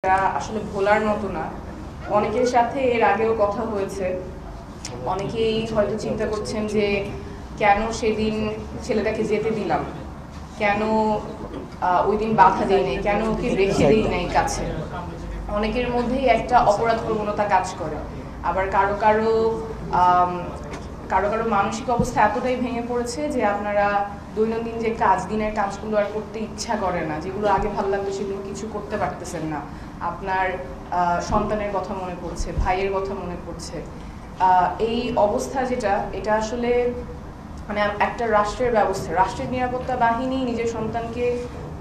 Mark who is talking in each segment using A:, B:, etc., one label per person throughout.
A: এটা আসলে ভোলার মতো না। অনেকের সাথে এর আগেও কথা হয়েছে, অনেকেই হয়তো চিন্তা করছেন যে কেন সেদিন ছেলেটাকে যেতে দিলাম, কেন ওই দিন বাধা দিই নাই, কেন ওকে রেখে দিই নাই কাছে। অনেকের মধ্যেই একটা অপরাধ প্রবণতা কাজ করে। আবার কারো কারো কারো কারো মানসিক অবস্থা এতটাই ভেঙে পড়েছে যে আপনারা দৈনন্দিন যে দিনের কাজগুলো আর করতে ইচ্ছা করে না, যেগুলো আগে ভালো লাগতো সেগুলো কিছু করতে পারতেছেন না। আপনার সন্তানের কথা মনে পড়ছে, ভাইয়ের কথা মনে পড়ছে। এই অবস্থা এটা আসলে মানে একটা রাষ্ট্রের ব্যবস্থা, রাষ্ট্রের নিরাপত্তা বাহিনী নিজের সন্তানকে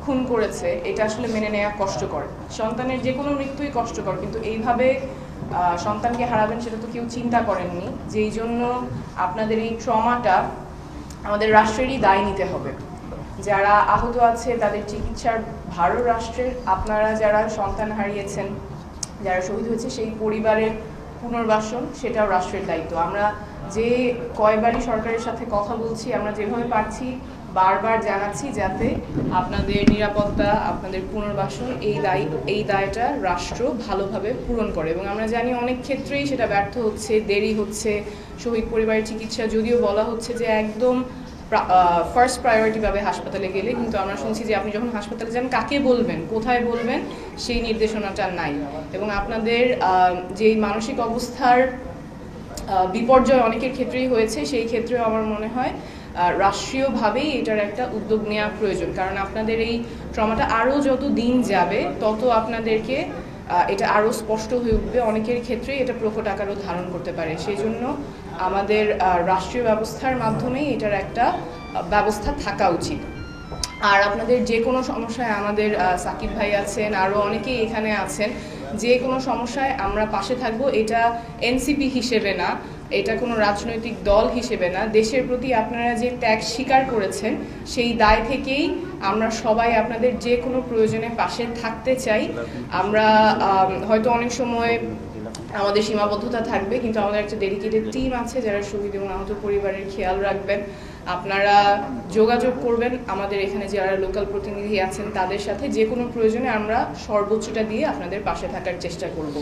A: খুন করেছে, এটা আসলে মেনে নেওয়া কষ্টকর। সন্তানের যে কোনো মৃত্যুই কষ্টকর, কিন্তু এইভাবে সন্তানকে হারাবেন সেটা তো কেউ চিন্তা করেননি। যেই জন্য আপনাদের এই ট্রমাটা আমাদের রাষ্ট্রেরই দায় নিতে হবে। যারা আহত আছে তাদের চিকিৎসার ভারও রাষ্ট্রের। আপনারা যারা সন্তান হারিয়েছেন, যারা শহীদ হয়েছে, সেই পরিবারের পুনর্বাসন সেটাও রাষ্ট্রের দায়িত্ব। আমরা যে কয়বারই সরকারের সাথে কথা বলছি, আমরা যেভাবে পারছি বারবার জানাচ্ছি যাতে আপনাদের নিরাপত্তা, আপনাদের পুনর্বাসন এই দায়টা রাষ্ট্র ভালোভাবে পূরণ করে। এবং আমরা জানি অনেক ক্ষেত্রেই সেটা ব্যর্থ হচ্ছে, দেরি হচ্ছে। শহীদ পরিবারের চিকিৎসা যদিও বলা হচ্ছে যে একদম ফার্স্ট প্রায়োরিটি পাবে হাসপাতালে গেলে, কিন্তু আমরা শুনছি যে আপনি যখন হাসপাতালে যান কাকে বলবেন, কোথায় বলবেন, সেই নির্দেশনাটা নাই। এবং আপনাদের যেই মানসিক অবস্থার বিপর্যয় অনেকের ক্ষেত্রেই হয়েছে, সেই ক্ষেত্রেও আমার মনে হয় রাষ্ট্রীয়ভাবেই এটার একটা উদ্যোগ নেওয়া প্রয়োজন। কারণ আপনাদের এই ট্রমাটা আরও যত দিন যাবে তত আপনাদেরকে এটা আরও স্পষ্ট হয়ে উঠবে। অনেকের ক্ষেত্রেই এটা প্রকট আকারও ধারণ করতে পারে। সেই জন্য আমাদের রাষ্ট্রীয় ব্যবস্থার মাধ্যমেই এটার একটা ব্যবস্থা থাকা উচিত। আর আপনাদের যে কোনো সমস্যায় আমাদের সাকিব ভাই আছেন, আরও অনেকেই এখানে আছেন, যে কোনো সমস্যায় আমরা পাশে থাকবো। এটা এনসিপি হিসেবে না, এটা কোনো রাজনৈতিক দল হিসেবে না, দেশের প্রতি আপনারা যে ত্যাগ স্বীকার করেছেন সেই দায় থেকেই আমরা সবাই আপনাদের যে কোনো প্রয়োজনে পাশে থাকতে চাই। আমরা হয়তো অনেক সময় আমাদের সীমাবদ্ধতা থাকবে, কিন্তু আমাদের একটা ডেডিকেটেড টিম আছে যারা শহীদ এবং আহত পরিবারের খেয়াল রাখবেন। আপনারা যোগাযোগ করবেন আমাদের এখানে যারা লোকাল প্রতিনিধি আছেন তাদের সাথে, যে কোনো প্রয়োজনে আমরা সর্বোচ্চটা দিয়ে আপনাদের পাশে থাকার চেষ্টা করব।